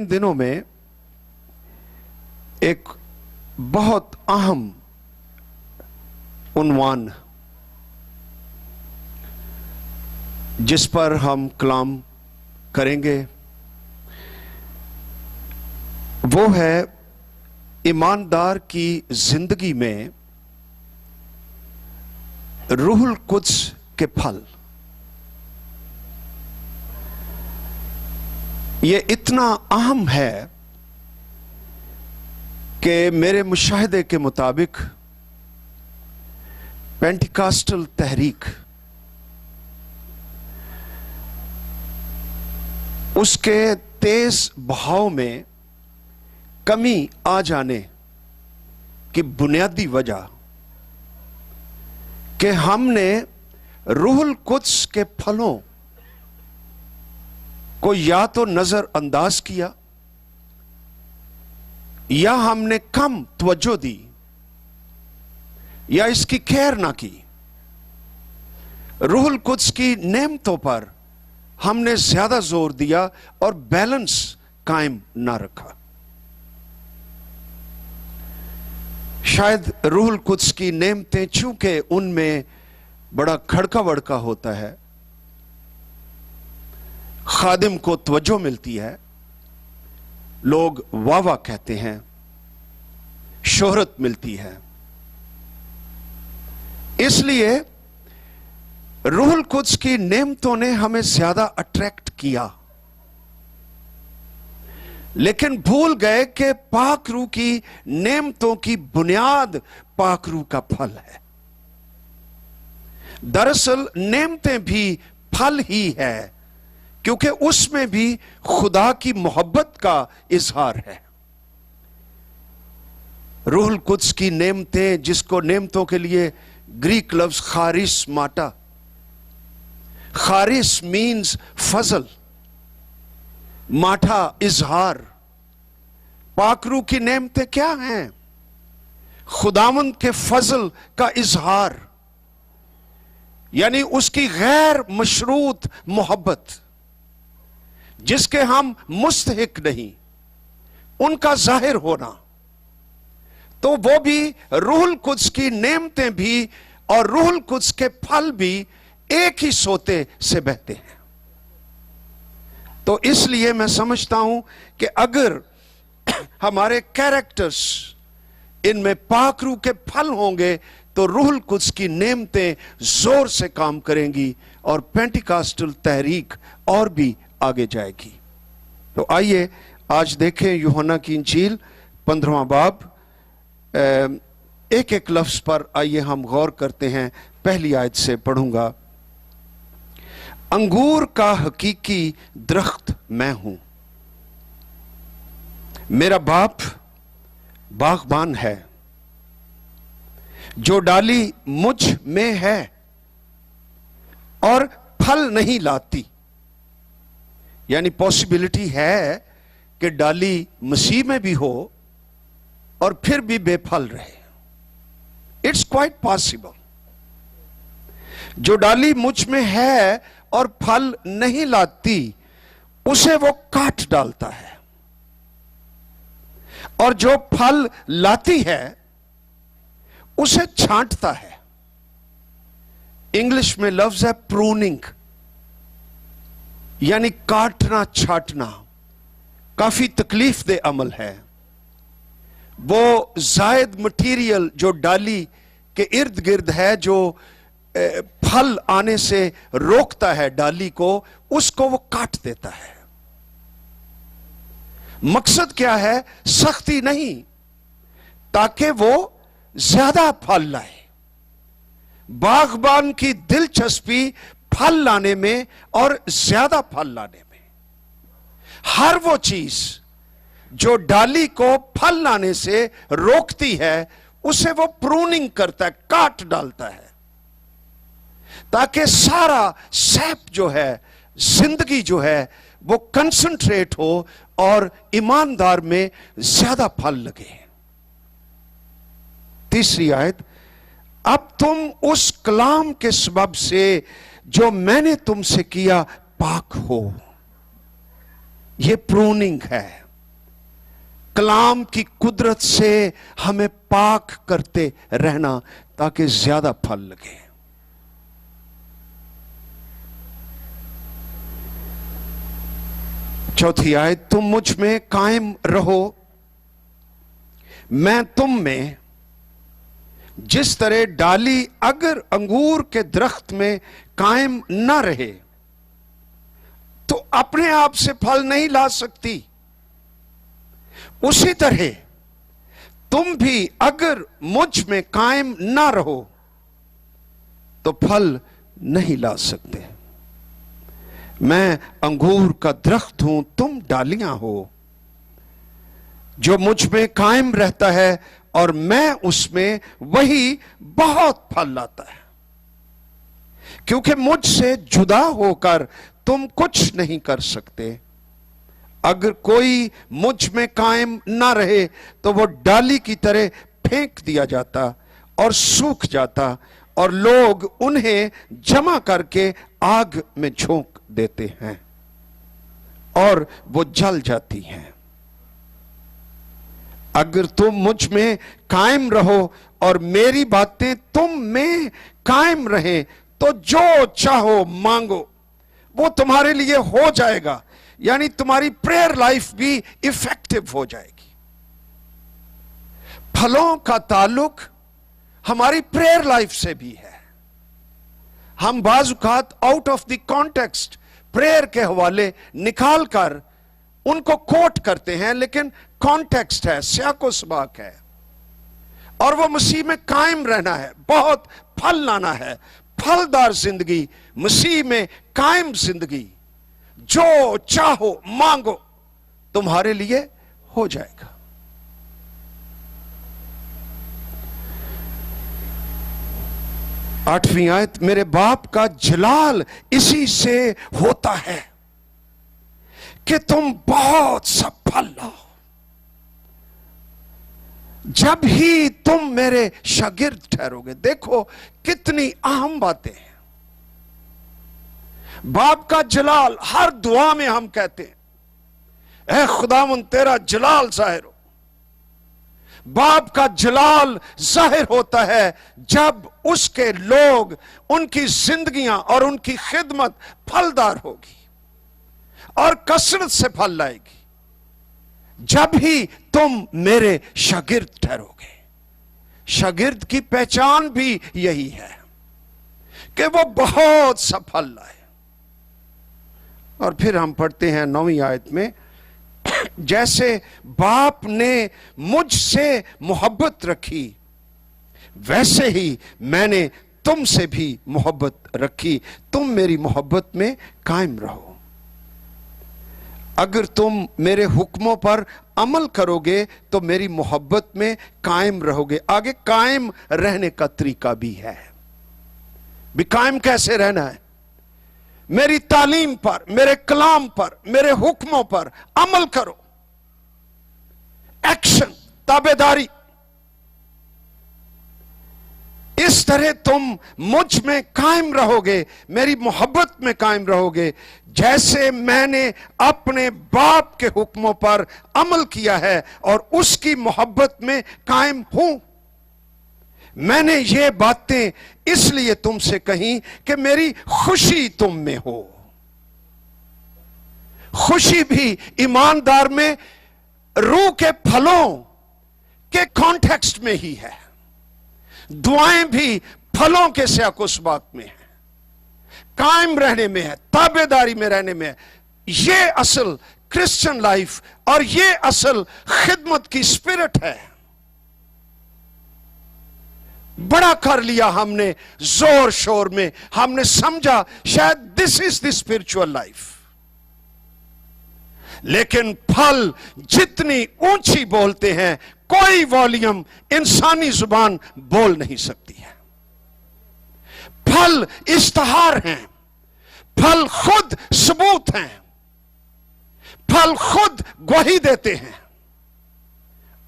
दिनों में एक बहुत अहम उन्वान जिस पर हम कलाम करेंगे वो है ईमानदार की जिंदगी में रूहुल कुद्स के फल। ये इतना अहम है कि मेरे मुशाहिदे के मुताबिक पेंटिकास्टल तहरीक उसके तेज बहाव में कमी आ जाने की बुनियादी वजह कि हमने रूहुल कुद्स के फलों को या तो नजरअंदाज किया या हमने कम तवज्जो दी या इसकी खैर ना की। रूहुल कुद्स की नेमतों पर हमने ज्यादा जोर दिया और बैलेंस कायम ना रखा। शायद रूहुल कुद्स की नेमतें चूंकि उनमें बड़ा खड़का वड़का होता है, खादिम को तवज्जो मिलती है, लोग वाह वाह कहते हैं, शोहरत मिलती है, इसलिए रूहुल कुद्स की नेमतों ने हमें ज्यादा अट्रैक्ट किया, लेकिन भूल गए कि पाक रूह की नेमतों की बुनियाद पाक रूह का फल है। दरअसल नेमतें भी फल ही है, क्योंकि उसमें भी खुदा की मोहब्बत का इजहार है। रूहुल कुद्स की नेमतें, जिसको नेमतों के लिए ग्रीक लफ्ज खारिस माटा, खारिस मीन्स फजल, माठा इजहार। पाकरू की नेमतें क्या हैं? खुदावंद के फजल का इजहार, यानी उसकी गैर मशरूत मोहब्बत जिसके हम मुस्तहिक नहीं, उनका जाहिर होना। तो वो भी रूहुल कुद्स की नेमतें भी और रूहुल कुद्स के फल भी एक ही सोते से बहते हैं। तो इसलिए मैं समझता हूं कि अगर हमारे कैरेक्टर्स इनमें पाक रूह के फल होंगे तो रूहुल कुद्स की नेमतें जोर से काम करेंगी और पेंटिकास्टल तहरीक और भी आगे जाएगी। तो आइए आज देखें यूहन्ना की इंजील 15वां बाब, एक एक लफ्ज पर आइए हम गौर करते हैं। पहली आयत से पढ़ूंगा। अंगूर का हकीकी दरख्त मैं हूं, मेरा बाप बागबान है। जो डाली मुझ में है और फल नहीं लाती, यानी पॉसिबिलिटी है कि डाली मसीह में भी हो और फिर भी बेफल रहे। It's quite possible. जो डाली मुझ में है और फल नहीं लाती, उसे वो काट डालता है, और जो फल लाती है उसे छांटता है। इंग्लिश में लफ्ज है प्रूनिंग, यानी काटना छांटना। काफी तकलीफ दे अमल है। वो जायद मटीरियल जो डाली के इर्द गिर्द है, जो फल आने से रोकता है डाली को, उसको वो काट देता है। मकसद क्या है? सख्ती नहीं, ताकि वो ज्यादा फल लाए। बागबान की दिलचस्पी फल लाने में और ज्यादा फल लाने में। हर वो चीज जो डाली को फल लाने से रोकती है, उसे वो प्रूनिंग करता है, काट डालता है, ताकि सारा सैप जो है, जिंदगी जो है, वो कंसंट्रेट हो और ईमानदार में ज्यादा फल लगे। तीसरी आयत, अब तुम उस कलाम के सबब से जो मैंने तुमसे किया पाक हो। यह प्रूनिंग है। کلام کی قدرت سے ہمیں پاک کرتے رہنا تاکہ زیادہ پھل لگے۔ چوتھی آیت، تم مجھ میں قائم رہو میں تم میں، جس طرح ڈالی اگر انگور کے درخت میں قائم نہ رہے تو اپنے آپ سے پھل نہیں لا سکتی، اسی طرح تم بھی اگر مجھ میں قائم نہ رہو تو پھل نہیں لا سکتے۔ میں انگور کا درخت ہوں، تم ڈالیاں ہو۔ جو مجھ میں قائم رہتا ہے اور میں اس میں، وہی بہت پھل لاتا ہے، کیونکہ مجھ سے جدا ہو کر تم کچھ نہیں کر سکتے۔ اگر کوئی مجھ میں قائم نہ رہے تو وہ ڈالی کی طرح پھینک دیا جاتا اور سوکھ جاتا، اور لوگ انہیں جمع کر کے آگ میں جھونک دیتے ہیں اور وہ جل جاتی ہیں۔ اگر تم مجھ میں قائم رہو اور میری باتیں تم میں قائم رہیں تو جو چاہو مانگو وہ تمہارے لیے ہو جائے گا، یعنی تمہاری پریئر لائف بھی ایفیکٹو ہو جائے گی۔ پھلوں کا تعلق ہماری پریئر لائف سے بھی ہے۔ ہم بعض اوقات out of the context prayer کے حوالے نکال کر ان کو کوٹ کرتے ہیں، لیکن کانٹیکسٹ ہے، سیاق و سباق ہے، اور وہ مسیح میں قائم رہنا ہے، بہت پھل لانا ہے، پھلدار زندگی، مسیح میں قائم زندگی۔ جو چاہو مانگو تمہارے لیے ہو جائے گا۔ 8ویں آیت، میرے باپ کا جلال اسی سے ہوتا ہے کہ تم بہت سا پھل لاؤ۔ جب ہی تم میرے شاگرد ٹھہرو گے۔ دیکھو کتنی اہم باتیں ہیں۔ باپ کا جلال ہر دعا میں ہم کہتے ہیں، اے خداوند تیرا جلال ظاہر ہو۔ باپ کا جلال ظاہر ہوتا ہے جب اس کے لوگ، ان کی زندگیاں اور ان کی خدمت پھلدار ہوگی اور کثرت سے پھل لائے گی۔ جب ہی تم میرے شاگرد ٹھہرو گے۔ شاگرد کی پہچان بھی یہی ہے کہ وہ بہت سا پھل لائے۔ اور پھر ہم پڑھتے ہیں 9ویں آیت میں، جیسے باپ نے مجھ سے محبت رکھی ویسے ہی میں نے تم سے بھی محبت رکھی، تم میری محبت میں قائم رہو۔ اگر تم میرے حکموں پر عمل کرو گے تو میری محبت میں قائم رہو گے۔ آگے قائم رہنے کا طریقہ بھی ہے۔ بھی قائم کیسے رہنا ہے؟ میری تعلیم پر، میرے کلام پر، میرے حکموں پر عمل کرو۔ ایکشن، تابعداری۔ اس طرح تم مجھ میں قائم رہو گے، میری محبت میں قائم رہو گے، جیسے میں نے اپنے باپ کے حکموں پر عمل کیا ہے اور اس کی محبت میں قائم ہوں۔ میں نے یہ باتیں اس لیے تم سے کہیں کہ میری خوشی تم میں ہو۔ خوشی بھی ایماندار میں روح کے پھلوں کے کانٹیکسٹ میں ہی ہے۔ دعائیں بھی پھلوں کے سیاق و سباق میں ہیں، قائم رہنے میں ہے، تابعداری میں رہنے میں ہے۔ یہ اصل کرسچن لائف اور یہ اصل خدمت کی سپرٹ ہے۔ بڑا کر لیا ہم نے زور شور میں، ہم نے سمجھا شاید دس از دی اسپرچول لائف، لیکن پھل جتنی اونچی بولتے ہیں کوئی والیوم انسانی زبان بول نہیں سکتی ہے۔ پھل اشتہار ہیں، پھل خود ثبوت ہیں، پھل خود گواہی دیتے ہیں۔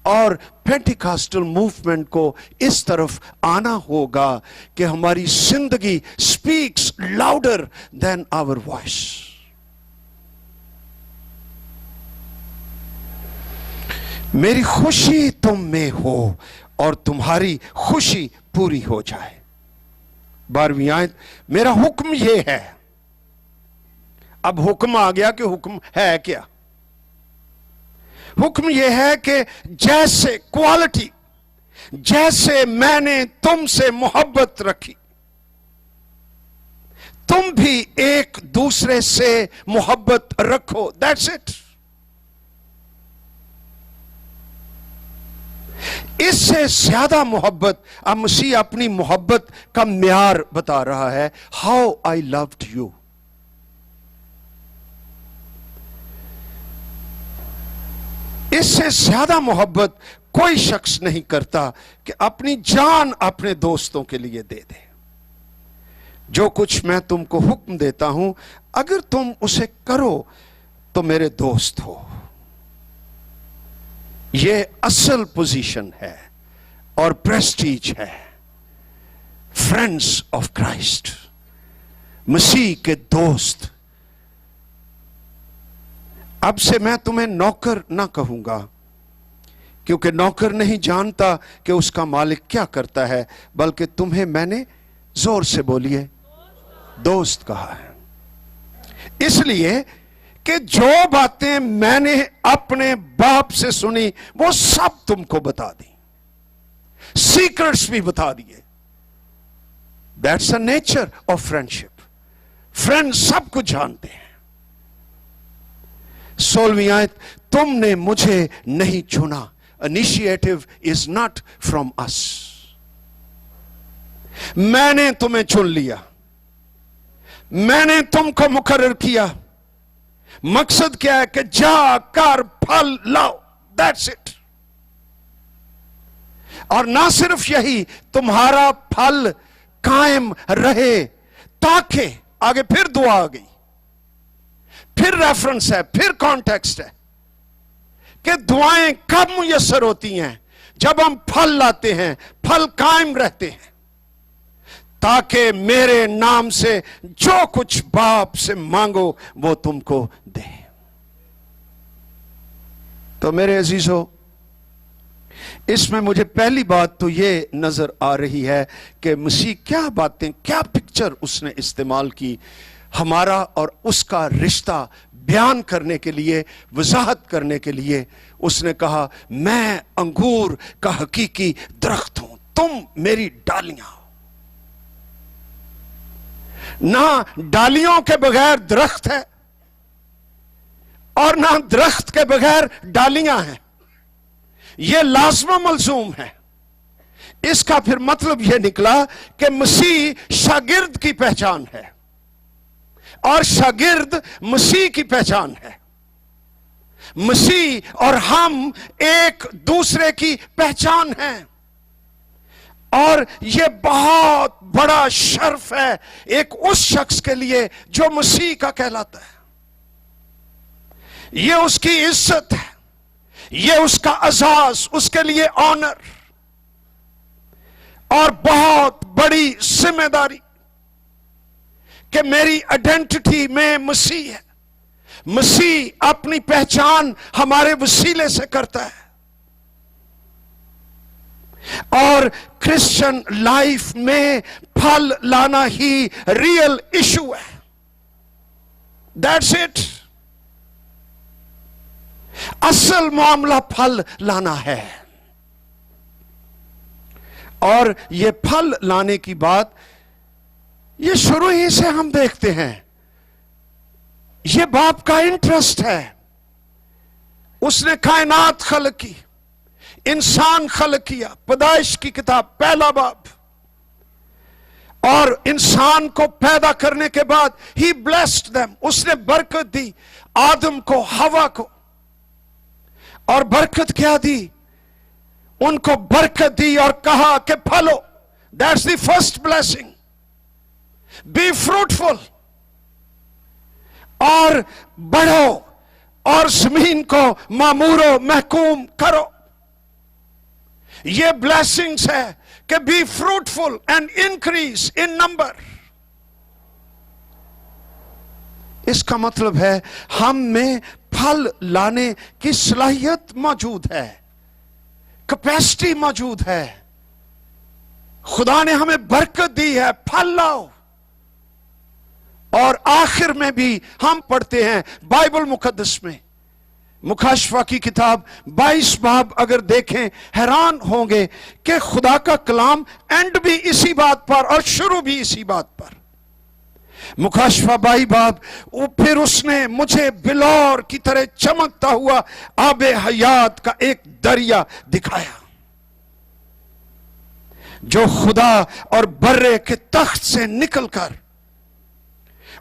اور پینٹیکاسٹل موومنٹ کو اس طرف آنا ہوگا کہ ہماری زندگی سپیکس لاؤڈر دین آور وائس۔ मेरी खुशी तुम में हो और तुम्हारी खुशी पूरी हो जाए। 12वीं आयत, मेरा हुक्म ये है। अब हुक्म आ गया कि हुक्म है क्या? हुक्म यह है कि जैसे क्वालिटी, जैसे मैंने तुमसे मोहब्बत रखी, तुम भी एक दूसरे से मोहब्बत रखो। That's it. इससे ज्यादा मोहब्बत, अब मसीह अपनी मोहब्बत का म्यार बता रहा है। How I loved you. इससे ज्यादा मोहब्बत कोई शख्स नहीं करता कि अपनी जान अपने दोस्तों के लिए दे दे। जो कुछ मैं तुमको हुक्म देता हूं, अगर तुम उसे करो तो मेरे दोस्त हो। यह असल पोजीशन है और प्रेस्टीज है। फ्रेंड्स ऑफ क्राइस्ट, मसीह के दोस्त। अब से मैं तुम्हें नौकर ना कहूंगा, क्योंकि नौकर नहीं जानता कि उसका मालिक क्या करता है, बल्कि तुम्हें मैंने, जोर से बोलिए, दोस्त कहा है। इसलिए कि जो बातें मैंने अपने बाप से सुनी वो सब तुमको बता दी, सीक्रेट्स भी बता दिए। That's a nature of friendship. Friend सब कुछ जानते हैं। 16वीं आयत, तुमने मुझे नहीं चुना। Initiative is not from us. मैंने तुम्हें चुन लिया, मैंने तुमको मुकर्रर किया। मकसद क्या है? कि जा कर फल लाओ। That's it. और ना सिर्फ यही, तुम्हारा फल कायम रहे, ताकि, आगे फिर दुआ आ गई, फिर रेफरेंस है, फिर कॉन्टेक्स्ट है कि दुआएं कब मुयस्सर होती हैं? जब हम फल लाते हैं, फल कायम रहते हैं, ताकि मेरे नाम से जो कुछ बाप से मांगो वो तुमको दे। तो मेरे अजीजों, इसमें मुझे पहली बात तो ये नजर आ रही है कि मसीह क्या बातें, क्या पिक्चर उसने इस्तेमाल की हमारा और उसका रिश्ता बयान करने के लिए, वजाहत करने के लिए। उसने कहा, मैं अंगूर का हकीकी दरख्त हूं, तुम मेरी डालियां हो। ना डालियों के बगैर दरख्त है और ना दरख्त के बगैर डालियां हैं। यह लाज़िम मलज़ूम है। इसका फिर मतलब यह निकला कि मसीह शागिर्द की पहचान है और शागिर्द मसीह की पहचान है। मसीह और हम एक दूसरे की पहचान हैं। और यह बहुत बड़ा शर्फ है एक उस शख्स के लिए जो मसीह का कहलाता है। यह उसकी इज्जत है, यह उसका अजाज, उसके लिए ऑनर और बहुत बड़ी जिम्मेदारी कि मेरी आइडेंटिटी में मसीह है। मसीह अपनी पहचान हमारे वसीले से करता है। और क्रिश्चियन लाइफ में फल लाना ही रियल इशू है। That's it. असल मामला फल लाना है। और ये फल लाने की बात, ये शुरू ही से हम देखते हैं, ये बाप का इंटरेस्ट है। उसने कायनात खलक की, इंसान खलक किया। पैदाइश की किताब पहला बाब। और इंसान को पैदा करने के बाद ही ब्लेस्ड देम, उसने बरकत दी आदम को, हवा को। और बरकत क्या दी? उनको बरकत दी और कहा कि फलो। That's the first blessing. Be fruitful, और बढ़ो और जमीन को मामूरो महकूम करो। ये ब्लेसिंग्स है कि be fruitful and increase in number. इसका मतलब है हम में फल लाने की सलाहियत मौजूद है। कैपेसिटी मौजूद है, खुदा ने हमें बरकत दी है, फल लाओ। और आखिर में भी हम पढ़ते हैं बाइबल मुकद्दस में, मुकाशफा की किताब 22 बाब अगर देखें हैरान होंगे कि खुदा का कलाम एंड भी इसी बात पर और शुरू भी इसी बात पर। मुकाशफा 22 बाब, फिर उसने मुझे बिलौर की तरह चमकता हुआ आबे हयात का एक दरिया दिखाया, जो खुदा और बर्रे के तख्त से निकलकर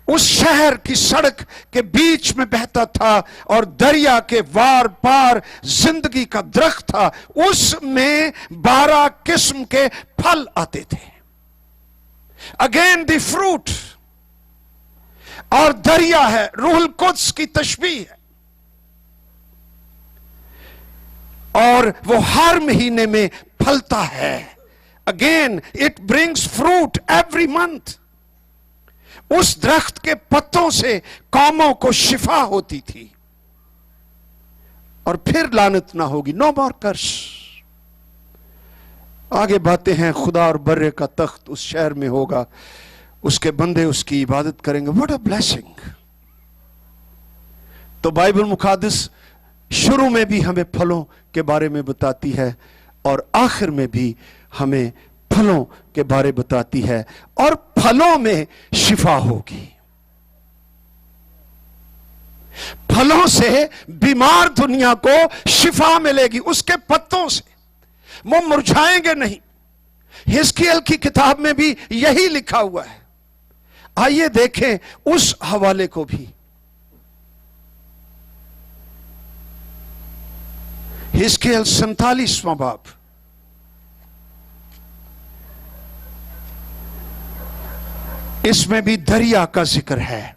उस शहर की सड़क के बीच में बहता था, और दरिया के वार पार जिंदगी का दरख्त था, उसमें 12 किस्म के फल आते थे। अगेन द फ्रूट, और दरिया है, रूहुल कुद्स की तशबीह है, और वो हर महीने में फलता है। Again it brings fruit every month. उस दरख्त के पत्तों से कौमों को शिफा होती थी, और फिर लानत ना होगी, नो मोर कर्स। आगे बातें हैं, खुदा और बर्रे का तख्त उस शहर में होगा, उसके बंदे उसकी इबादत करेंगे। What a blessing. तो बाइबल मुकद्दस शुरू में भी हमें फलों के बारे में बताती है, और आखिर में भी हमें फलों के बारे बताती है, और फलों में शिफा होगी। फलों से बीमार दुनिया को शिफा मिलेगी, उसके पत्तों से, वो मुरझाएंगे नहीं। हिजकिय्याह की किताब में भी यही लिखा हुआ है। आइए देखें उस हवाले को भी। हिजकिय्याह 47वां बाब, इसमें भी दरिया का जिक्र है,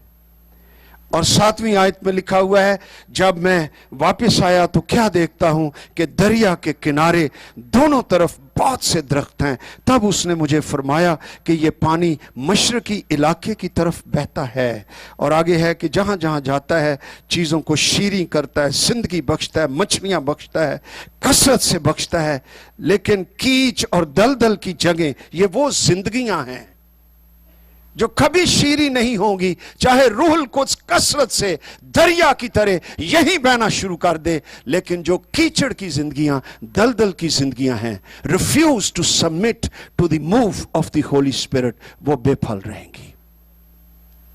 और 7वीं आयत में लिखा हुआ है, जब मैं वापस आया तो क्या देखता हूं कि दरिया के किनारे दोनों तरफ बहुत से दरख्त हैं। तब उसने मुझे फरमाया कि यह पानी मशरकी इलाके की तरफ बहता है, और आगे है कि जहां जहां जाता है चीजों को शीरीं करता है, जिंदगी बख्शता है, मछलियां बख्शता है, कसरत से बख्शता है। लेकिन कीच और दलदल की जगह, ये वो जिंदगियां हैं जो कभी शीरी नहीं होंगी, चाहे रूहुल कुद्स कसरत से दरिया की तरह यही बहना शुरू कर दे। लेकिन जो कीचड़ की जिंदगियां, दलदल की जिंदगियां हैं, refuse to submit to the move of the holy spirit, वो बेफल रहेंगी।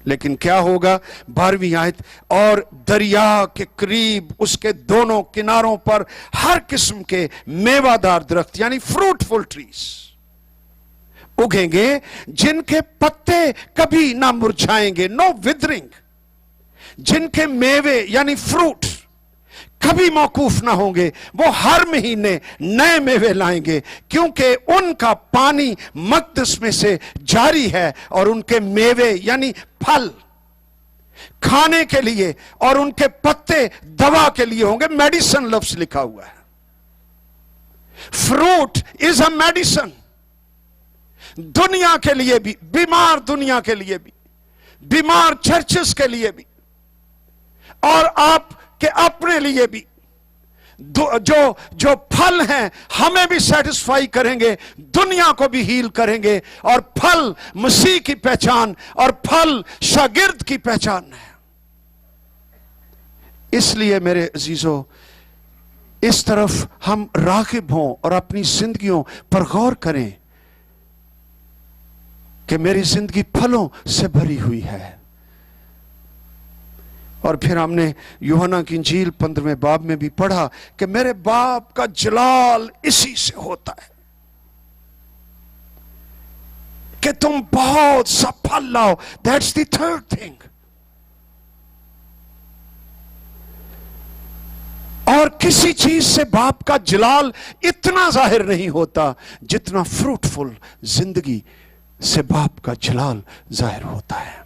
लेकिन क्या होगा? 12वीं आयत, और दरिया के करीब उसके दोनों किनारों पर हर किस्म के मेवादार दरख्त, यानी फ्रूटफुल ट्रीज उगेंगे, जिनके पत्ते कभी ना मुरझाएंगे, नो विदरिंग, जिनके मेवे यानी फ्रूट कभी मौकूफ ना होंगे, वो हर महीने नए मेवे लाएंगे, क्योंकि उनका पानी मकदस में से जारी है, और उनके मेवे यानी फल खाने के लिए, और उनके पत्ते दवा के लिए होंगे। मेडिसिन लफ्ज लिखा हुआ है। फ्रूट इज अ मेडिसिन, दुनिया के लिए भी, बीमार दुनिया के लिए भी, बीमार चर्चेस के लिए भी, और आपके अपने लिए भी। जो फल हैं हमें भी सेटिस्फाई करेंगे, दुनिया को भी हील करेंगे। और फल मसीह की पहचान, और फल शागिर्द की पहचान है। इसलिए मेरे अजीजों, इस तरफ हम राग़िब हों और अपनी जिंदगियों पर गौर करें कि मेरी जिंदगी फलों से भरी हुई है। और फिर हमने यूहन्ना की इंजील 15वें बाब में भी पढ़ा कि मेरे बाप का जलाल इसी से होता है कि तुम बहुत सा फल लाओ। That's the third thing. और किसी चीज से बाप का जलाल इतना जाहिर नहीं होता जितना फ्रूटफुल जिंदगी से बाप का जलाल जाहिर होता है।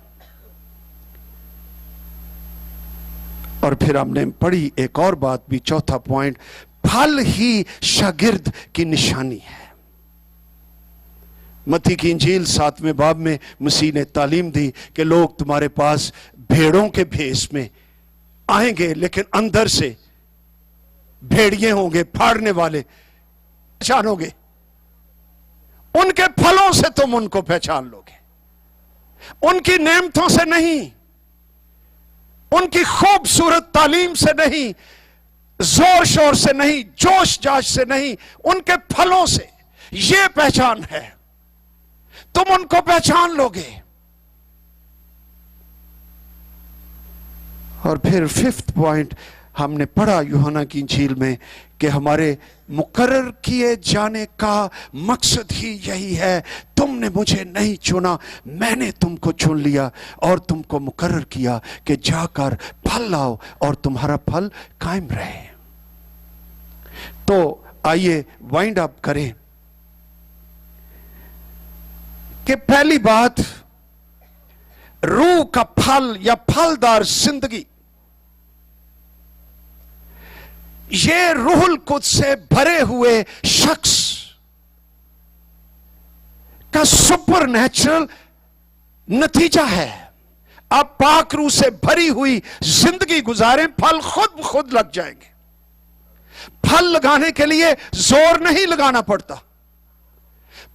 और फिर हमने पढ़ी एक और बात भी, चौथा पॉइंट, फल ही शागिर्द की निशानी है। मत्ती की इंजील 7वें बाब में मसीह ने तालीम दी कि लोग तुम्हारे पास भेड़ों के भेष में आएंगे, लेकिन अंदर से भेड़िए होंगे, फाड़ने वाले। पहचानोगे, उनके फलों से तुम उनको पहचान लोगे, उनकी नेमतों से नहीं, उनकी खूबसूरत तालीम से नहीं, जोर शोर से नहीं, जोश जाश से नहीं, उनके फलों से। ये पहचान है, तुम उनको पहचान लोगे। और फिर फिफ्थ पॉइंट हमने पढ़ा यूहन्ना की इंजील में कि हमारे मुकर्रर किए जाने का मकसद ही यही है, तुमने मुझे नहीं चुना, मैंने तुमको चुन लिया और तुमको मुकर्रर किया कि जाकर फल लाओ और तुम्हारा फल कायम रहे। तो आइए वाइंड अप करें कि पहली बात, रूह का फल या फलदार जिंदगी, ये रूहुल कुद्स से भरे हुए शख्स का सुपर नेचुरल नतीजा है। आप पाक रूह से भरी हुई जिंदगी गुजारें, फल खुद ब खुद लग जाएंगे। फल लगाने के लिए जोर नहीं लगाना पड़ता,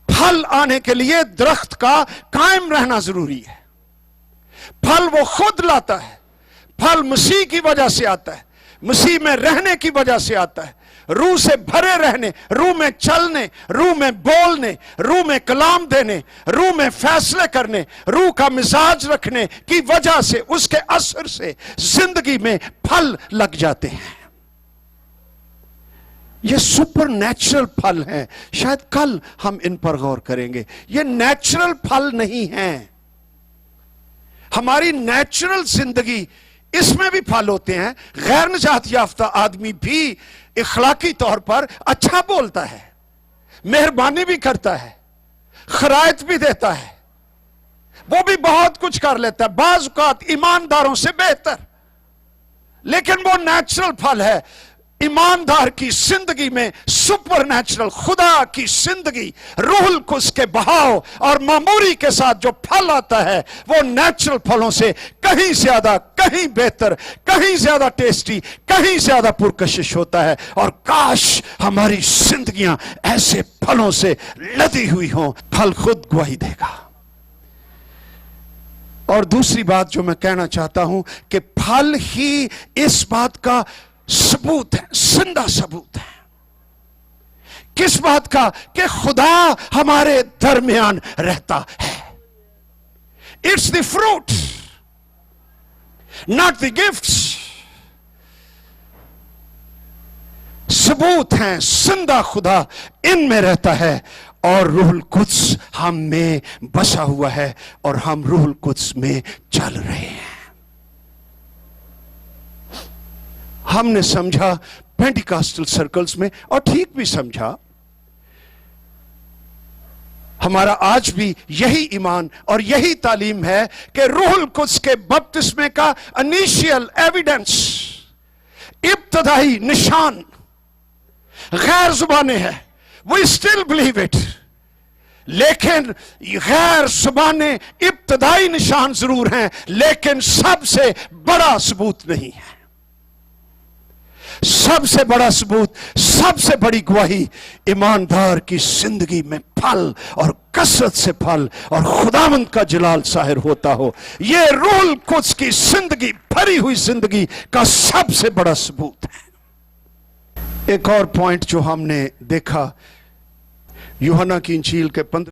फल आने के लिए दरख्त का कायम रहना जरूरी है। फल वो खुद लाता है, फल मसीह की वजह से आता है, मसीह में रहने की वजह से आता है। रूह से भरे रहने, रूह में चलने, रूह में बोलने, रूह में कलाम देने, रूह में फैसले करने, रूह का मिजाज रखने की वजह से, उसके असर से जिंदगी में फल लग जाते हैं। ये सुपर नेचुरल फल हैं, शायद कल हम इन पर गौर करेंगे। ये नेचुरल फल नहीं हैं। हमारी नेचुरल जिंदगी, इसमें भी फल होते हैं। गैर निजात याफ्ता आदमी भी इखलाकी तौर पर अच्छा बोलता है, मेहरबानी भी करता है, खरायत भी देता है, वो भी बहुत कुछ कर लेता है, बाज़ औक़ात ईमानदारों से बेहतर। लेकिन वो नेचुरल फल है। ईमानदार की जिंदगी में सुपर नेचुरल खुदा की जिंदगी, रूहुल कुद्स के बहाव और मामूरी के साथ जो फल आता है, वो नेचुरल फलों से कहीं ज्यादा, कहीं बेहतर, कहीं ज्यादा टेस्टी, कहीं ज्यादा पुरकशिश होता है। और काश हमारी जिंदगियां ऐसे फलों से लदी हुई हों। फल खुद गवाही देगा। और दूसरी बात जो मैं कहना चाहता हूं कि फल ही इस बात का सबूत है, जिंदा सबूत है। किस बात का? कि खुदा हमारे दरमियान रहता है। It's the fruit, not the gifts. सबूत है, जिंदा खुदा इनमें रहता है और रूहुल कुद्स हम में बसा हुआ है और हम रूहुल कुद्स में चल रहे हैं। हमने समझा पेंटिकॉस्टल सर्कल्स में, और ठीक भी समझा, हमारा आज भी यही ईमान और यही तालीम है कि रूहुल कुद्स के बपतिस्मे का इनिशियल एविडेंस, इब्तदाई निशान गैर जुबाने है। We still believe it. लेकिन गैर जुबाने इब्तदाई निशान जरूर हैं, लेकिन सबसे बड़ा सबूत नहीं है। सबसे बड़ा सबूत, सबसे बड़ी गवाही ईमानदार की जिंदगी में फल और कसरत से फल और खुदावंद का जलाल जाहिर होता हो, यह रूहुल कुद्स की जिंदगी, भरी हुई जिंदगी का सबसे बड़ा सबूत है। एक और पॉइंट जो हमने देखा यूहन्ना की इंजील के 15